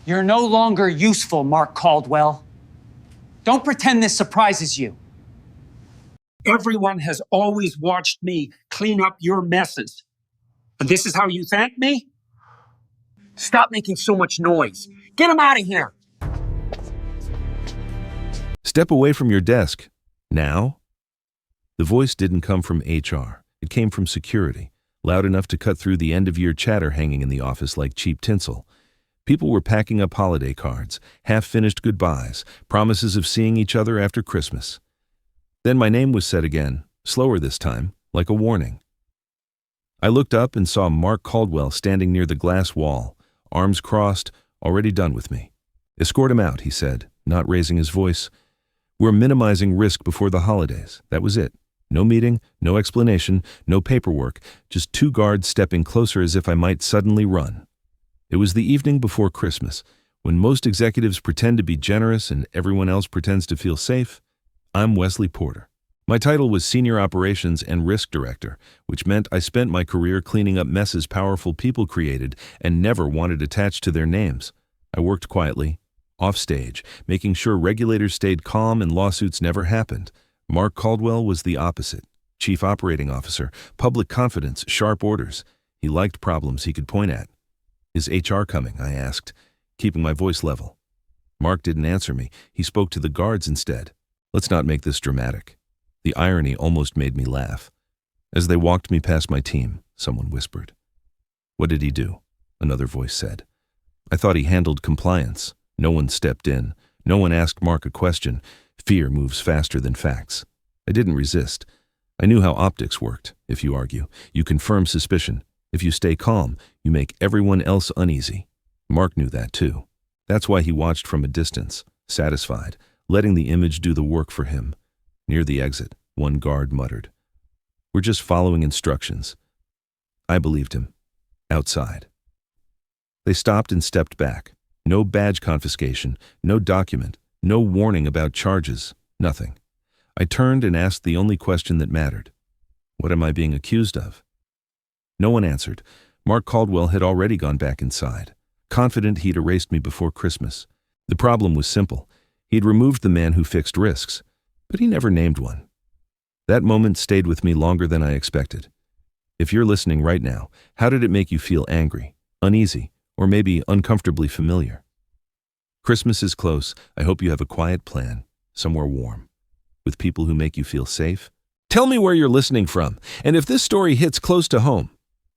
You're no longer useful, Mark Caldwell. Don't pretend this surprises you. Everyone has always watched me clean up your messes. And this is how you thank me? Stop making so much noise. Get him out of here. Step away from your desk. Now? The voice didn't come from HR. It came from security, loud enough to cut through the end-of-year chatter hanging in the office like cheap tinsel. People were packing up holiday cards, half-finished goodbyes, promises of seeing each other after Christmas. Then my name was said again, slower this time, like a warning. I looked up and saw Mark Caldwell standing near the glass wall, arms crossed, already done with me. "Escort him out," he said, not raising his voice. "We're minimizing risk before the holidays. That was it. No meeting, no explanation, no paperwork, just two guards stepping closer as if I might suddenly run." It was the evening before Christmas, when most executives pretend to be generous and everyone else pretends to feel safe. I'm Wesley Porter. My title was Senior Operations and Risk Director, which meant I spent my career cleaning up messes powerful people created and never wanted attached to their names. I worked quietly, off stage, making sure regulators stayed calm and lawsuits never happened. Mark Caldwell was the opposite. Chief Operating Officer, public confidence, sharp orders. He liked problems he could point at. "Is HR coming?" I asked, keeping my voice level. Mark didn't answer me. He spoke to the guards instead. "Let's not make this dramatic." The irony almost made me laugh. As they walked me past my team, someone whispered. "What did he do?" Another voice said. I thought he handled compliance. No one stepped in. No one asked Mark a question. Fear moves faster than facts. I didn't resist. I knew how optics worked. If you argue, you confirm suspicion. If you stay calm, you make everyone else uneasy. Mark knew that too. That's why he watched from a distance, satisfied, letting the image do the work for him. Near the exit, one guard muttered, "We're just following instructions." I believed him. Outside. They stopped and stepped back. No badge confiscation, no document, no warning about charges, nothing. I turned and asked the only question that mattered. "What am I being accused of?" No one answered. Mark Caldwell had already gone back inside, confident he'd erased me before Christmas. The problem was simple. He'd removed the man who fixed risks, but he never named one. That moment stayed with me longer than I expected. If you're listening right now, how did it make you feel? Angry, uneasy, or maybe uncomfortably familiar? Christmas is close. I hope you have a quiet plan, somewhere warm, with people who make you feel safe. Tell me where you're listening from, and if this story hits close to home.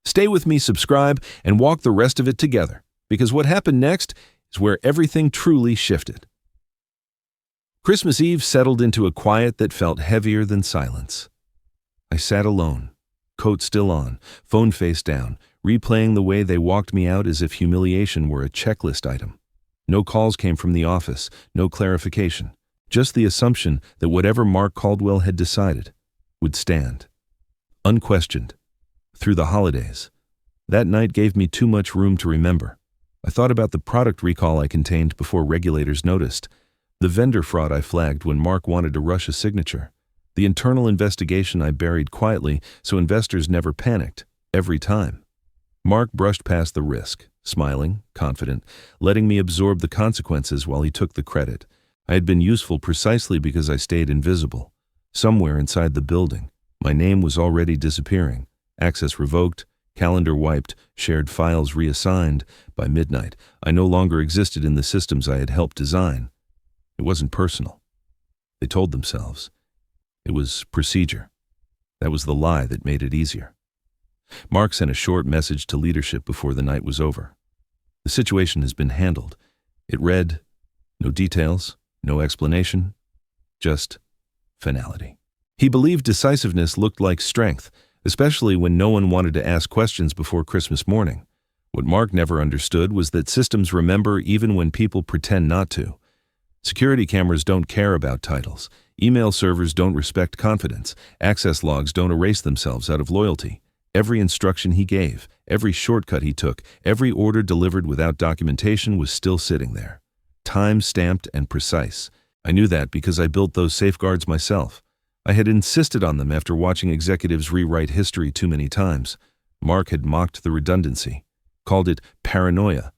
Stay with me, subscribe, and walk the rest of it together, because what happened next is where everything truly shifted. Christmas Eve settled into a quiet that felt heavier than silence. I sat alone, coat still on, phone face down, replaying the way they walked me out as if humiliation were a checklist item. No calls came from the office, no clarification, just the assumption that whatever Mark Caldwell had decided would stand. Unquestioned. Through the holidays. That night gave me too much room to remember. I thought about the product recall I contained before regulators noticed, the vendor fraud I flagged when Mark wanted to rush a signature, the internal investigation I buried quietly so investors never panicked, every time. Mark brushed past the risk, smiling, confident, letting me absorb the consequences while he took the credit. I had been useful precisely because I stayed invisible. Somewhere inside the building, my name was already disappearing. Access revoked, calendar wiped, shared files reassigned. By midnight, I no longer existed in the systems I had helped design. It wasn't personal. They told themselves. It was procedure. That was the lie that made it easier. Mark sent a short message to leadership before the night was over. "The situation has been handled." It read, no details, no explanation, just finality. He believed decisiveness looked like strength, especially when no one wanted to ask questions before Christmas morning. What Mark never understood was that systems remember even when people pretend not to. Security cameras don't care about titles. Email servers don't respect confidence. Access logs don't erase themselves out of loyalty. Every instruction he gave, every shortcut he took, every order delivered without documentation was still sitting there. Time-stamped and precise. I knew that because I built those safeguards myself. I had insisted on them after watching executives rewrite history too many times. Mark had mocked the redundancy, called it paranoia.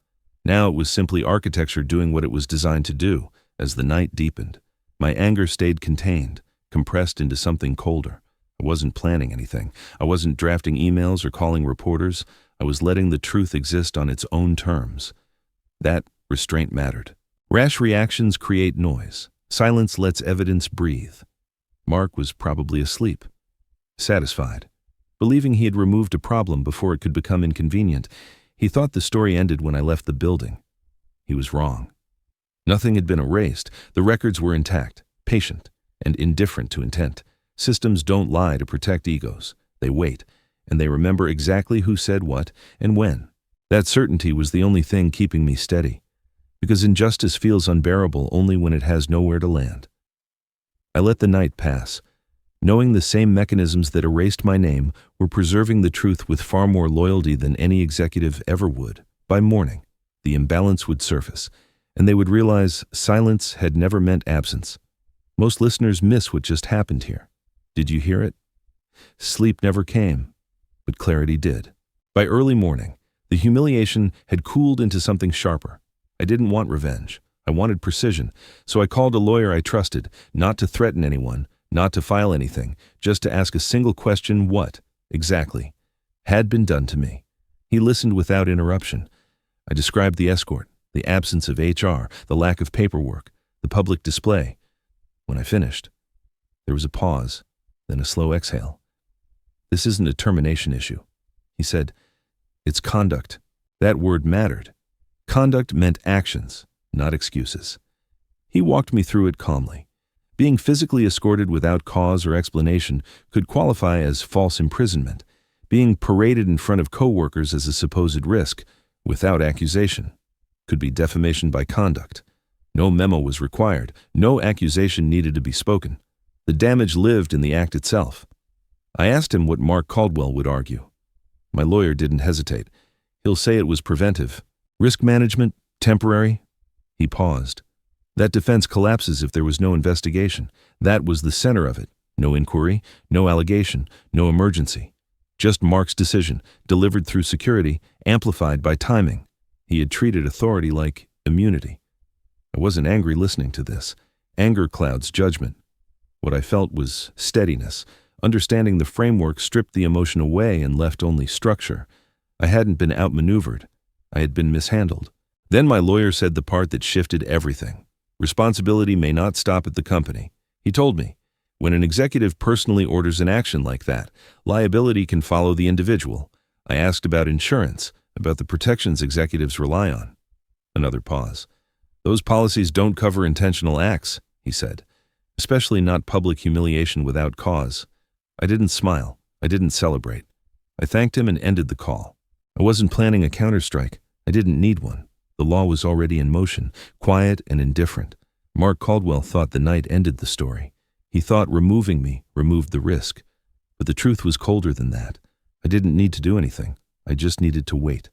Now it was simply architecture doing what it was designed to do. As the night deepened, my anger stayed contained, compressed into something colder. I wasn't planning anything. I wasn't drafting emails or calling reporters. I was letting the truth exist on its own terms. That restraint mattered. Rash reactions create noise. Silence lets evidence breathe. Mark was probably asleep, satisfied, believing he had removed a problem before it could become inconvenient. He thought the story ended when I left the building. He was wrong. Nothing had been erased. The records were intact, patient, and indifferent to intent. Systems don't lie to protect egos. They wait, and they remember exactly who said what and when. That certainty was the only thing keeping me steady, because injustice feels unbearable only when it has nowhere to land. I let the night pass, knowing the same mechanisms that erased my name were preserving the truth with far more loyalty than any executive ever would. By morning, the imbalance would surface, and they would realize silence had never meant absence. Most listeners miss what just happened here. Did you hear it? Sleep never came, but clarity did. By early morning, the humiliation had cooled into something sharper. I didn't want revenge. I wanted precision, so I called a lawyer I trusted, not to threaten anyone, not to file anything, just to ask a single question: what, exactly, had been done to me. He listened without interruption. I described the escort, the absence of HR, the lack of paperwork, the public display. When I finished, there was a pause, then a slow exhale. This isn't a termination issue, he said. It's conduct. That word mattered. Conduct meant actions, not excuses. He walked me through it calmly. Being physically escorted without cause or explanation could qualify as false imprisonment. Being paraded in front of coworkers as a supposed risk, without accusation, could be defamation by conduct. No memo was required. No accusation needed to be spoken. The damage lived in the act itself. I asked him what Mark Caldwell would argue. My lawyer didn't hesitate. He'll say it was preventive. Risk management, temporary. He paused. That defense collapses if there was no investigation. That was the center of it. No inquiry, no allegation, no emergency. Just Mark's decision, delivered through security, amplified by timing. He had treated authority like immunity. I wasn't angry listening to this. Anger clouds judgment. What I felt was steadiness. Understanding the framework stripped the emotion away and left only structure. I hadn't been outmaneuvered. I had been mishandled. Then my lawyer said the part that shifted everything. Responsibility may not stop at the company. He told me, when an executive personally orders an action like that, liability can follow the individual. I asked about insurance, about the protections executives rely on. Another pause. Those policies don't cover intentional acts, he said, especially not public humiliation without cause. I didn't smile. I didn't celebrate. I thanked him and ended the call. I wasn't planning a counterstrike. I didn't need one. The law was already in motion, quiet and indifferent. Mark Caldwell thought the night ended the story. He thought removing me removed the risk. But the truth was colder than that. I didn't need to do anything. I just needed to wait.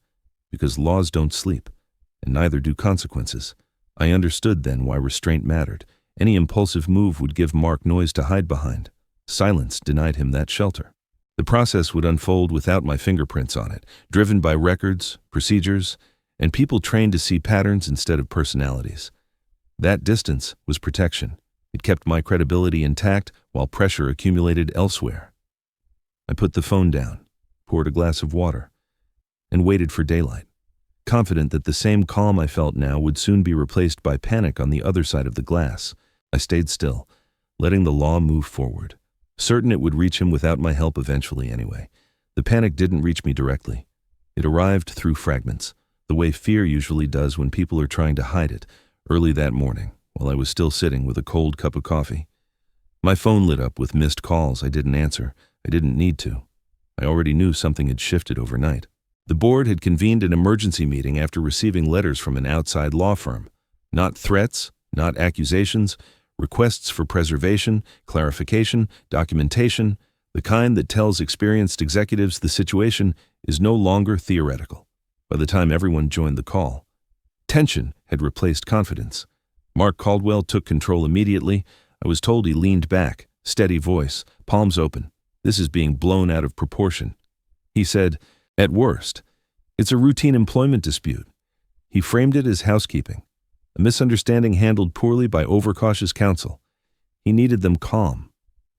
Because laws don't sleep, and neither do consequences. I understood then why restraint mattered. Any impulsive move would give Mark noise to hide behind. Silence denied him that shelter. The process would unfold without my fingerprints on it, driven by records, procedures, and people trained to see patterns instead of personalities. That distance was protection. It kept my credibility intact while pressure accumulated elsewhere. I put the phone down, poured a glass of water, and waited for daylight, confident that the same calm I felt now would soon be replaced by panic on the other side of the glass. I stayed still, letting the law move forward, certain it would reach him without my help eventually anyway. The panic didn't reach me directly. It arrived through fragments, the way fear usually does when people are trying to hide it. Early that morning, while I was still sitting with a cold cup of coffee, my phone lit up with missed calls I didn't answer. I didn't need to. I already knew something had shifted overnight. The board had convened an emergency meeting after receiving letters from an outside law firm. Not threats, not accusations, requests for preservation, clarification, documentation, the kind that tells experienced executives the situation is no longer theoretical. By the time everyone joined the call, tension had replaced confidence. Mark Caldwell took control immediately. I was told he leaned back, steady voice, palms open. This is being blown out of proportion. He said, at worst, it's a routine employment dispute. He framed it as housekeeping, a misunderstanding handled poorly by overcautious counsel. He needed them calm.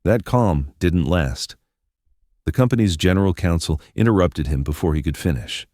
That calm didn't last. The company's general counsel interrupted him before he could finish.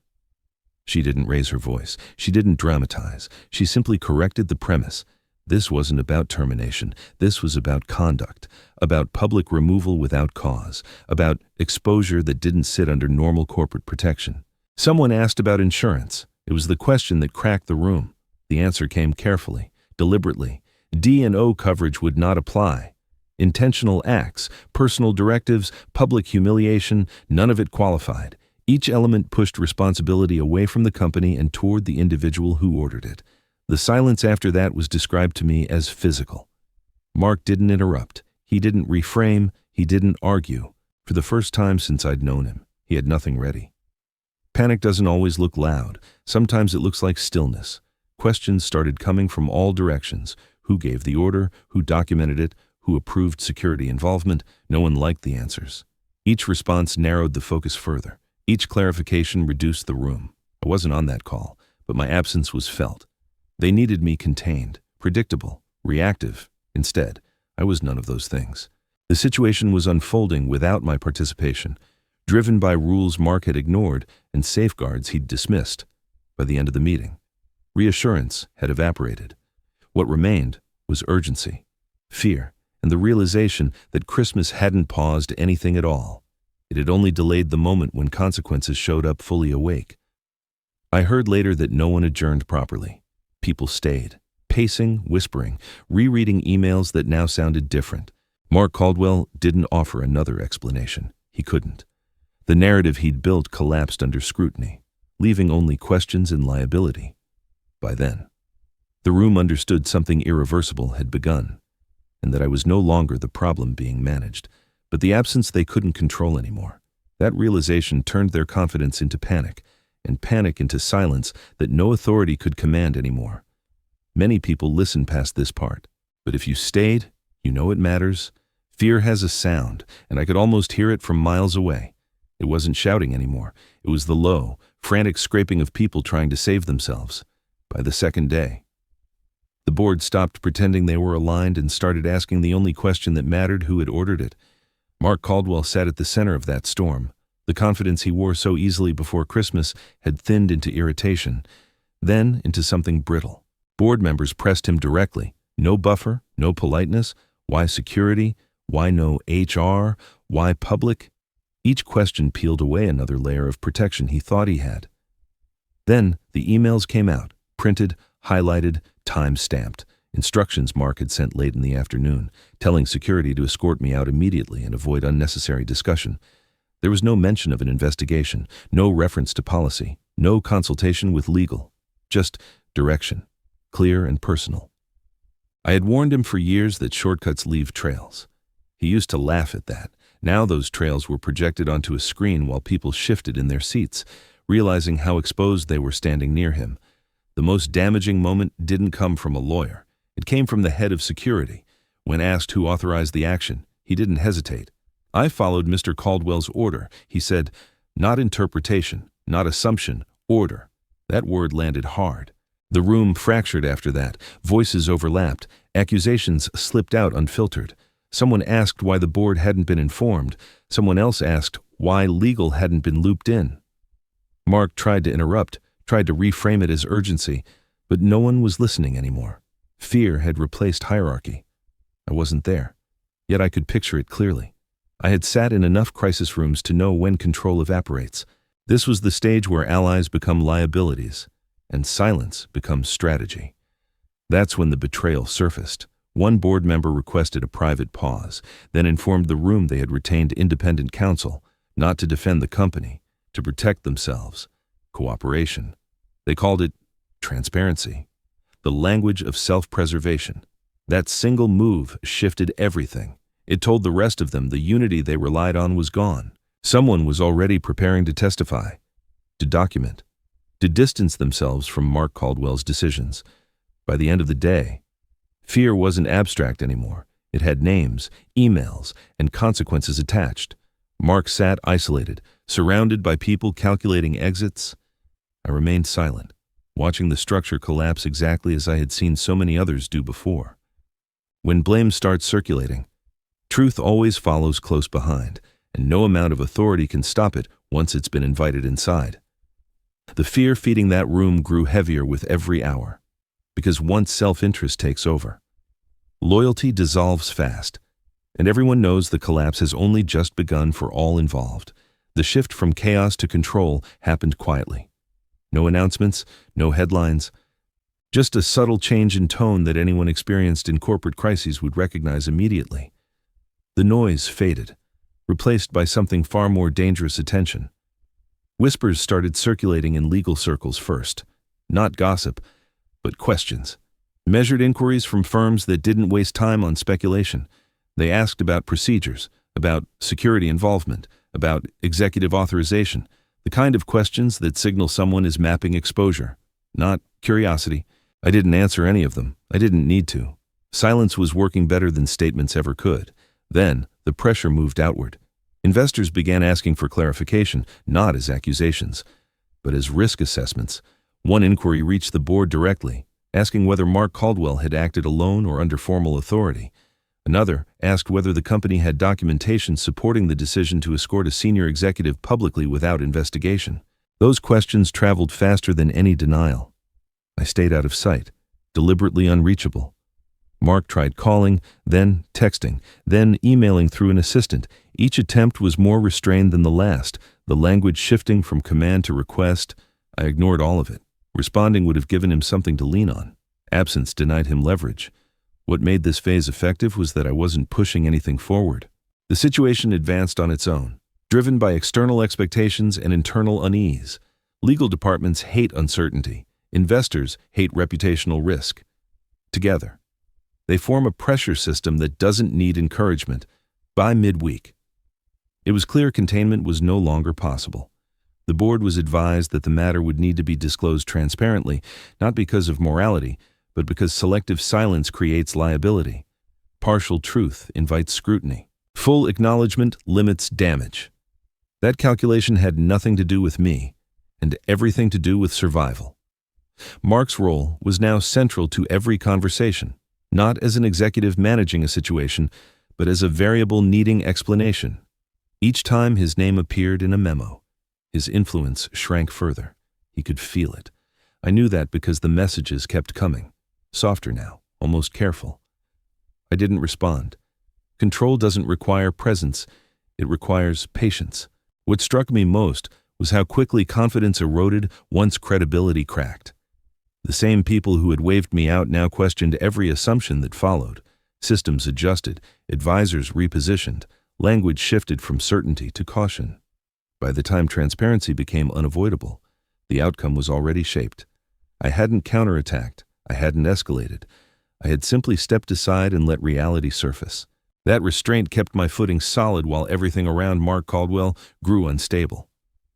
She didn't raise her voice. She didn't dramatize. She simply corrected the premise. This wasn't about termination. This was about conduct, about public removal without cause, about exposure that didn't sit under normal corporate protection. Someone asked about insurance. It was the question that cracked the room. The answer came carefully, deliberately. D&O coverage would not apply. Intentional acts, personal directives, public humiliation, none of it qualified. Each element pushed responsibility away from the company and toward the individual who ordered it. The silence after that was described to me as physical. Mark didn't interrupt. He didn't reframe. He didn't argue. For the first time since I'd known him, he had nothing ready. Panic doesn't always look loud. Sometimes it looks like stillness. Questions started coming from all directions. Who gave the order? Who documented it? Who approved security involvement? No one liked the answers. Each response narrowed the focus further. Each clarification reduced the room. I wasn't on that call, but my absence was felt. They needed me contained, predictable, reactive. Instead, I was none of those things. The situation was unfolding without my participation, driven by rules Mark had ignored and safeguards he'd dismissed. By the end of the meeting, reassurance had evaporated. What remained was urgency, fear, and the realization that Christmas hadn't paused anything at all. It had only delayed the moment when consequences showed up fully awake. I heard later that no one adjourned properly. People stayed, pacing, whispering, rereading emails that now sounded different. Mark Caldwell didn't offer another explanation. He couldn't. The narrative he'd built collapsed under scrutiny, leaving only questions and liability. By then, the room understood something irreversible had begun, and that I was no longer the problem being managed, but the absence they couldn't control anymore. That realization turned their confidence into panic, and panic into silence that no authority could command anymore. Many people listen past this part, but if you stayed, you know it matters. Fear has a sound, and I could almost hear it from miles away. It wasn't shouting anymore. It was the low, frantic scraping of people trying to save themselves. By the second day, the board stopped pretending they were aligned and started asking the only question that mattered: who had ordered it. Mark Caldwell sat at the center of that storm. The confidence he wore so easily before Christmas had thinned into irritation, then into something brittle. Board members pressed him directly. No buffer, no politeness. Why security? Why no HR? Why public? Each question peeled away another layer of protection he thought he had. Then the emails came out, printed, highlighted, time-stamped. Instructions Mark had sent late in the afternoon, telling security to escort me out immediately and avoid unnecessary discussion. There was no mention of an investigation, no reference to policy, no consultation with legal, just direction, clear and personal. I had warned him for years that shortcuts leave trails. He used to laugh at that. Now those trails were projected onto a screen while people shifted in their seats, realizing how exposed they were standing near him. The most damaging moment didn't come from a lawyer. It came from the head of security. When asked who authorized the action, he didn't hesitate. I followed Mr. Caldwell's order. He said, not interpretation, not assumption, order. That word landed hard. The room fractured after that. Voices overlapped. Accusations slipped out unfiltered. Someone asked why the board hadn't been informed. Someone else asked why legal hadn't been looped in. Mark tried to interrupt, tried to reframe it as urgency, but no one was listening anymore. Fear had replaced hierarchy. I wasn't there, yet I could picture it clearly. I had sat in enough crisis rooms to know when control evaporates. This was the stage where allies become liabilities, and silence becomes strategy. That's when the betrayal surfaced. One board member requested a private pause, then informed the room they had retained independent counsel, not to defend the company, to protect themselves. Cooperation. They called it transparency. The language of self-preservation. That single move shifted everything. It told the rest of them the unity they relied on was gone. Someone was already preparing to testify, to document, to distance themselves from Mark Caldwell's decisions. By the end of the day, fear wasn't abstract anymore. It had names, emails, and consequences attached. Mark sat isolated, surrounded by people calculating exits. I remained silent, watching the structure collapse exactly as I had seen so many others do before. When blame starts circulating, truth always follows close behind, and no amount of authority can stop it once it's been invited inside. The fear feeding that room grew heavier with every hour, because once self-interest takes over, loyalty dissolves fast, and everyone knows the collapse has only just begun for all involved. The shift from chaos to control happened quietly. No announcements, no headlines, just a subtle change in tone that anyone experienced in corporate crises would recognize immediately. The noise faded, replaced by something far more dangerous: attention. Whispers started circulating in legal circles first, not gossip, but questions. Measured inquiries from firms that didn't waste time on speculation. They asked about procedures, about security involvement, about executive authorization, the kind of questions that signal someone is mapping exposure, not curiosity. I didn't answer any of them. I didn't need to. Silence was working better than statements ever could. Then, the pressure moved outward. Investors began asking for clarification, not as accusations, but as risk assessments. One inquiry reached the board directly, asking whether Mark Caldwell had acted alone or under formal authority. Another asked whether the company had documentation supporting the decision to escort a senior executive publicly without investigation. Those questions traveled faster than any denial. I stayed out of sight, deliberately unreachable. Mark tried calling, then texting, then emailing through an assistant. Each attempt was more restrained than the last, the language shifting from command to request. I ignored all of it. Responding would have given him something to lean on. Absence denied him leverage. What made this phase effective was that I wasn't pushing anything forward. The situation advanced on its own, driven by external expectations and internal unease. Legal departments hate uncertainty. Investors hate reputational risk. Together, they form a pressure system that doesn't need encouragement. By midweek, it was clear containment was no longer possible. The board was advised that the matter would need to be disclosed transparently, not because of morality, but because selective silence creates liability. Partial truth invites scrutiny. Full acknowledgement limits damage. That calculation had nothing to do with me, and everything to do with survival. Mark's role was now central to every conversation, not as an executive managing a situation, but as a variable needing explanation. Each time his name appeared in a memo, his influence shrank further. He could feel it. I knew that because the messages kept coming, softer now, almost careful. I didn't respond. Control doesn't require presence, it requires patience. What struck me most was how quickly confidence eroded once credibility cracked. The same people who had waved me out now questioned every assumption that followed. Systems adjusted, advisors repositioned, language shifted from certainty to caution. By the time transparency became unavoidable, the outcome was already shaped. I hadn't counterattacked, I hadn't escalated. I had simply stepped aside and let reality surface. That restraint kept my footing solid while everything around Mark Caldwell grew unstable.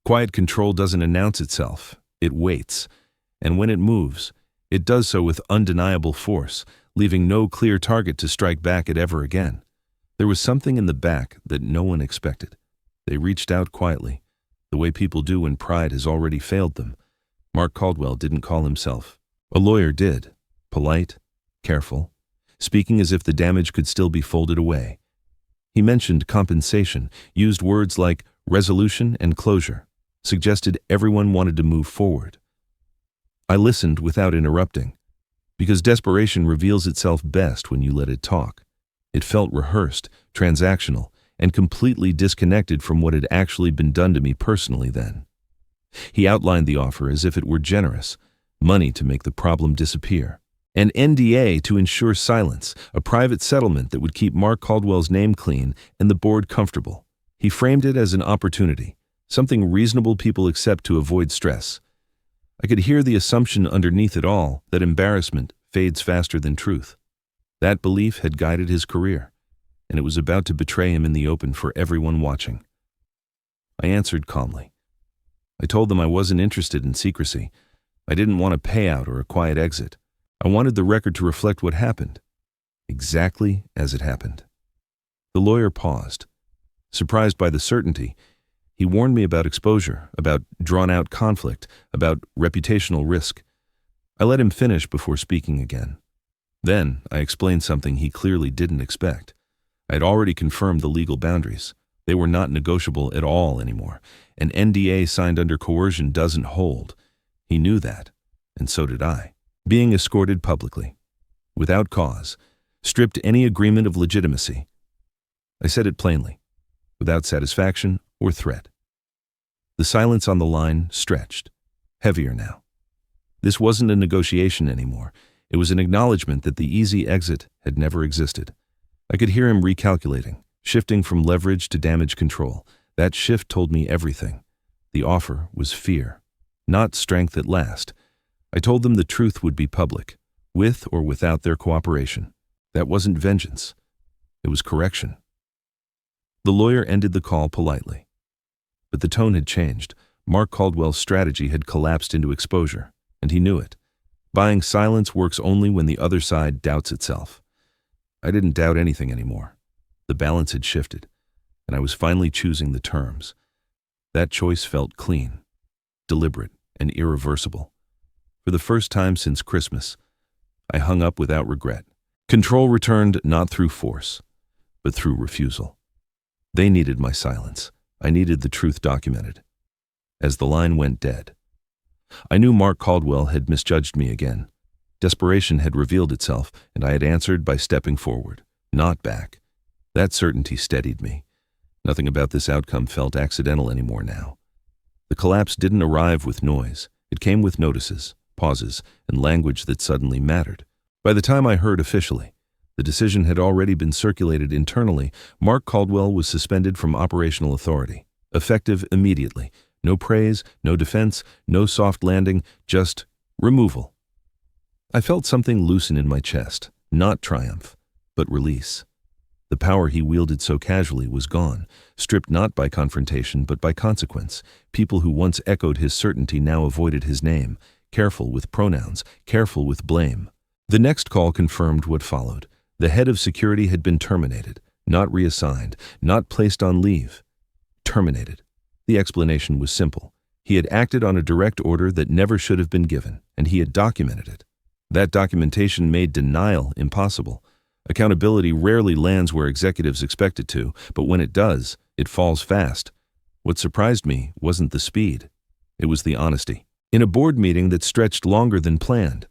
Quiet control doesn't announce itself, it waits. And when it moves, it does so with undeniable force, leaving no clear target to strike back at ever again. There was something in the back that no one expected. They reached out quietly, the way people do when pride has already failed them. Mark Caldwell didn't call himself. A lawyer did, polite, careful, speaking as if the damage could still be folded away. He mentioned compensation, used words like resolution and closure, suggested everyone wanted to move forward. I listened without interrupting, because desperation reveals itself best when you let it talk. It felt rehearsed, transactional, and completely disconnected from what had actually been done to me personally then. He outlined the offer as if it were generous, money to make the problem disappear, an NDA to ensure silence, a private settlement that would keep Mark Caldwell's name clean and the board comfortable. He framed it as an opportunity, something reasonable people accept to avoid stress. I could hear the assumption underneath it all that embarrassment fades faster than truth. That belief had guided his career, and it was about to betray him in the open for everyone watching. I answered calmly. I told them I wasn't interested in secrecy. I didn't want a payout or a quiet exit. I wanted the record to reflect what happened, exactly as it happened. The lawyer paused. Surprised by the certainty, he warned me about exposure, about drawn-out conflict, about reputational risk. I let him finish before speaking again. Then I explained something he clearly didn't expect. I had already confirmed the legal boundaries. They were not negotiable at all anymore. An NDA signed under coercion doesn't hold. He knew that, and so did I. Being escorted publicly, without cause, stripped any agreement of legitimacy. I said it plainly, without satisfaction or threat. The silence on the line stretched, heavier now. This wasn't a negotiation anymore. It was an acknowledgement that the easy exit had never existed. I could hear him recalculating, shifting from leverage to damage control. That shift told me everything. The offer was fear, not strength at last. I told them the truth would be public, with or without their cooperation. That wasn't vengeance. It was correction. The lawyer ended the call politely. But the tone had changed. Mark Caldwell's strategy had collapsed into exposure, and he knew it. Buying silence works only when the other side doubts itself. I didn't doubt anything anymore. The balance had shifted, and I was finally choosing the terms. That choice felt clean, deliberate, and irreversible. For the first time since Christmas, I hung up without regret. Control returned not through force, but through refusal. They needed my silence. I needed the truth documented. As the line went dead, I knew Mark Caldwell had misjudged me again. Desperation had revealed itself, and I had answered by stepping forward, not back. That certainty steadied me. Nothing about this outcome felt accidental anymore now. The collapse didn't arrive with noise. It came with notices, pauses, and language that suddenly mattered. By the time I heard officially, the decision had already been circulated internally. Mark Caldwell was suspended from operational authority, effective immediately. No praise, no defense, no soft landing, just removal. I felt something loosen in my chest, not triumph, but release. The power he wielded so casually was gone, stripped not by confrontation but by consequence. People who once echoed his certainty now avoided his name, careful with pronouns, careful with blame. The next call confirmed what followed. The head of security had been terminated, not reassigned, not placed on leave. Terminated. The explanation was simple. He had acted on a direct order that never should have been given, and he had documented it. That documentation made denial impossible. Accountability rarely lands where executives expect it to, but when it does, it falls fast. What surprised me wasn't the speed. It was the honesty. In a board meeting that stretched longer than planned,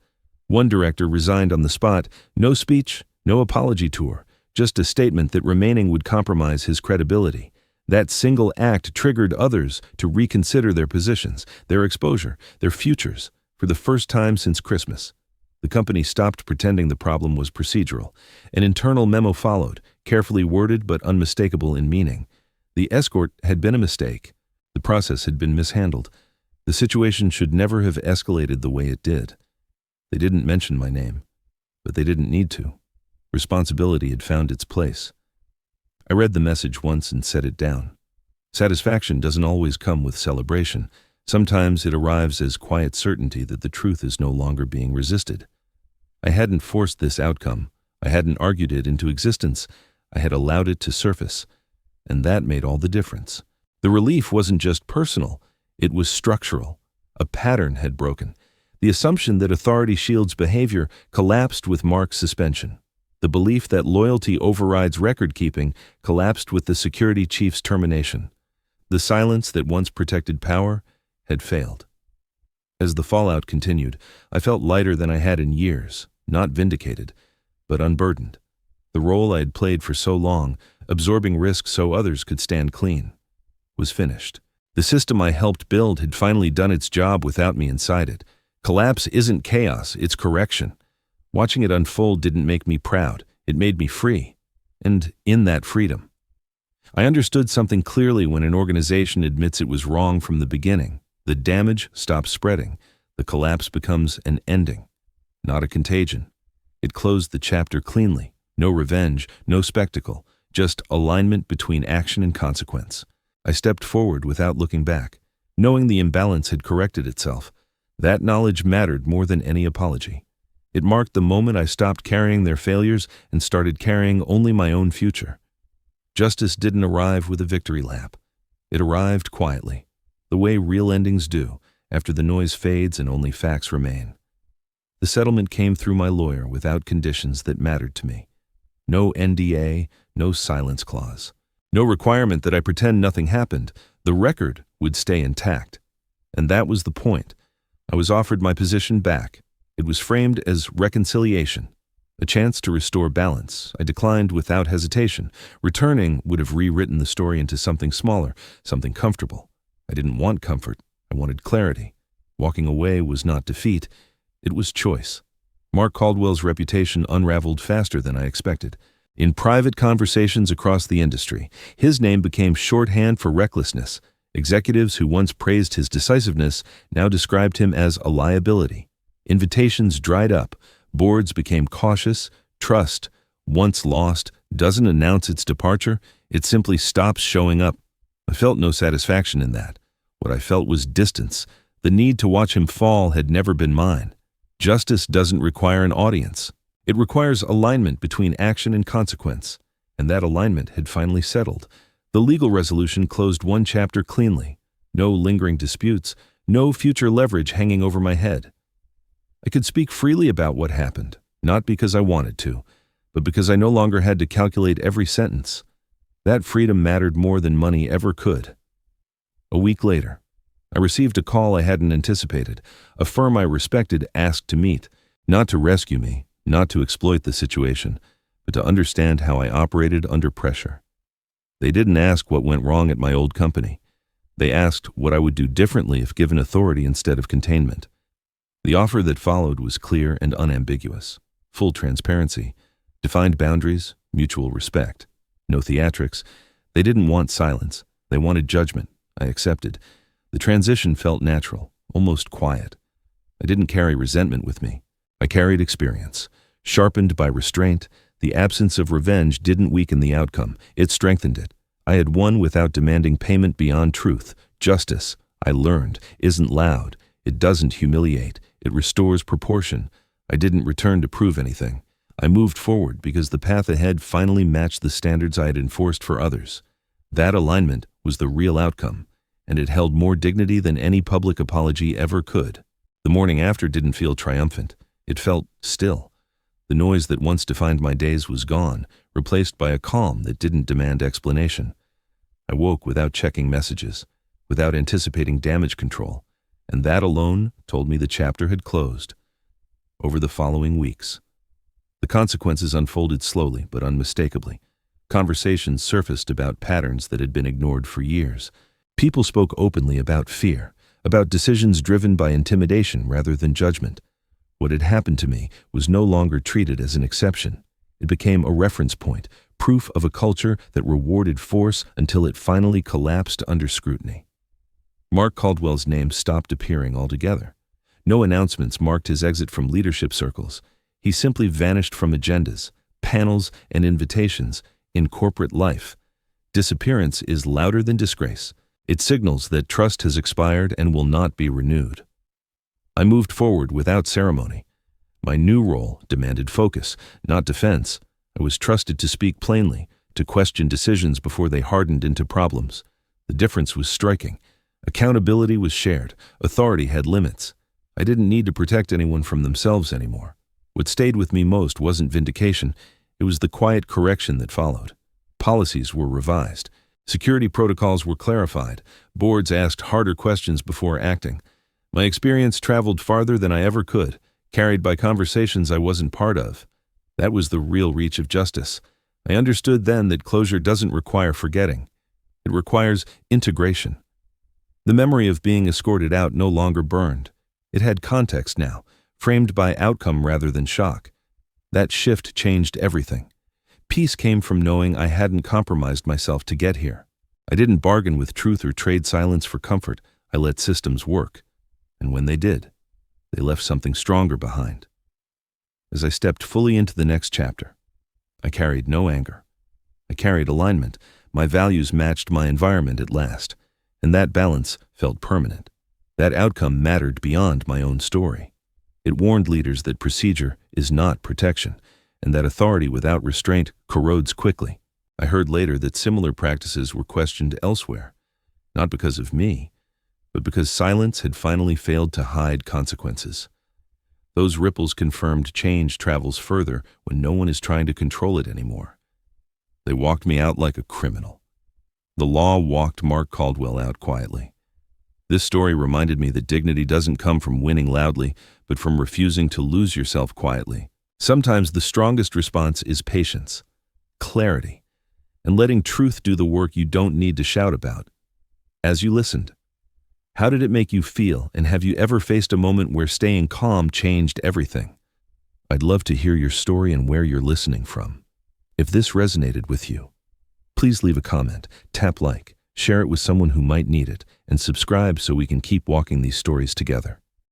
one director resigned on the spot. No speech, no apology tour, just a statement that remaining would compromise his credibility. That single act triggered others to reconsider their positions, their exposure, their futures. For the first time since Christmas, the company stopped pretending the problem was procedural. An internal memo followed, carefully worded but unmistakable in meaning. The escort had been a mistake. The process had been mishandled. The situation should never have escalated the way it did. They didn't mention my name, but they didn't need to. Responsibility had found its place. I read the message once and set it down. Satisfaction doesn't always come with celebration. Sometimes it arrives as quiet certainty that the truth is no longer being resisted. I hadn't forced this outcome. I hadn't argued it into existence. I had allowed it to surface, and that made all the difference. The relief wasn't just personal. It was structural. A pattern had broken. The assumption that authority shields behavior collapsed with Mark's suspension. The belief that loyalty overrides record-keeping collapsed with the security chief's termination. The silence that once protected power had failed. As the fallout continued, I felt lighter than I had in years, not vindicated, but unburdened. The role I had played for so long, absorbing risk so others could stand clean, was finished. The system I helped build had finally done its job without me inside it. Collapse isn't chaos, it's correction. Watching it unfold didn't make me proud, it made me free. And in that freedom, I understood something clearly when an organization admits it was wrong from the beginning. The damage stops spreading. The collapse becomes an ending, not a contagion. It closed the chapter cleanly. No revenge, no spectacle, just alignment between action and consequence. I stepped forward without looking back, knowing the imbalance had corrected itself. That knowledge mattered more than any apology. It marked the moment I stopped carrying their failures and started carrying only my own future. Justice didn't arrive with a victory lap. It arrived quietly, the way real endings do, after the noise fades and only facts remain. The settlement came through my lawyer without conditions that mattered to me. No NDA, no silence clause. No requirement that I pretend nothing happened. The record would stay intact. And that was the point. I was offered my position back. It was framed as reconciliation, a chance to restore balance. I declined without hesitation. Returning would have rewritten the story into something smaller, something comfortable. I didn't want comfort. I wanted clarity. Walking away was not defeat. It was choice. Mark Caldwell's reputation unraveled faster than I expected. In private conversations across the industry, his name became shorthand for recklessness. Executives who once praised his decisiveness now described him as a liability. Invitations dried up. Boards became cautious. Trust, once lost, doesn't announce its departure. It simply stops showing up. I felt no satisfaction in that. What I felt was distance. The need to watch him fall had never been mine. Justice doesn't require an audience. It requires alignment between action and consequence. And that alignment had finally settled. The legal resolution closed one chapter cleanly. No lingering disputes, no future leverage hanging over my head. I could speak freely about what happened, not because I wanted to, but because I no longer had to calculate every sentence. That freedom mattered more than money ever could. A week later, I received a call I hadn't anticipated. A firm I respected asked to meet, not to rescue me, not to exploit the situation, but to understand how I operated under pressure. They didn't ask what went wrong at my old company. They asked what I would do differently if given authority instead of containment. The offer that followed was clear and unambiguous. Full transparency, defined boundaries, mutual respect. No theatrics. They didn't want silence. They wanted judgment. I accepted. The transition felt natural, almost quiet. I didn't carry resentment with me. I carried experience. Sharpened by restraint, the absence of revenge didn't weaken the outcome. It strengthened it. I had won without demanding payment beyond truth. Justice, I learned, isn't loud. It doesn't humiliate. It restores proportion. I didn't return to prove anything. I moved forward because the path ahead finally matched the standards I had enforced for others. That alignment was the real outcome, and it held more dignity than any public apology ever could. The morning after didn't feel triumphant. It felt still. The noise that once defined my days was gone, replaced by a calm that didn't demand explanation. I woke without checking messages, without anticipating damage control, and that alone told me the chapter had closed. Over the following weeks, the consequences unfolded slowly but unmistakably. Conversations surfaced about patterns that had been ignored for years. People spoke openly about fear, about decisions driven by intimidation rather than judgment. What had happened to me was no longer treated as an exception. It became a reference point, proof of a culture that rewarded force until it finally collapsed under scrutiny. Mark Caldwell's name stopped appearing altogether. No announcements marked his exit from leadership circles. He simply vanished from agendas, panels, and invitations in corporate life. Disappearance is louder than disgrace. It signals that trust has expired and will not be renewed. I moved forward without ceremony. My new role demanded focus, not defense. I was trusted to speak plainly, to question decisions before they hardened into problems. The difference was striking. Accountability was shared. Authority had limits. I didn't need to protect anyone from themselves anymore. What stayed with me most wasn't vindication. It was the quiet correction that followed. Policies were revised. Security protocols were clarified. Boards asked harder questions before acting. My experience traveled farther than I ever could, carried by conversations I wasn't part of. That was the real reach of justice. I understood then that closure doesn't require forgetting. It requires integration. The memory of being escorted out no longer burned. It had context now, framed by outcome rather than shock. That shift changed everything. Peace came from knowing I hadn't compromised myself to get here. I didn't bargain with truth or trade silence for comfort. I let systems work. And when they did, they left something stronger behind. As I stepped fully into the next chapter, I carried no anger. I carried alignment. My values matched my environment at last, and that balance felt permanent. That outcome mattered beyond my own story. It warned leaders that procedure is not protection, and that authority without restraint corrodes quickly. I heard later that similar practices were questioned elsewhere, not because of me, but because silence had finally failed to hide consequences. Those ripples confirmed change travels further when no one is trying to control it anymore. They walked me out like a criminal. The law walked Mark Caldwell out quietly. This story reminded me that dignity doesn't come from winning loudly, but from refusing to lose yourself quietly. Sometimes the strongest response is patience, clarity, and letting truth do the work you don't need to shout about. As you listened, how did it make you feel, and have you ever faced a moment where staying calm changed everything? I'd love to hear your story and where you're listening from. If this resonated with you, please leave a comment, tap like, share it with someone who might need it, and subscribe so we can keep walking these stories together.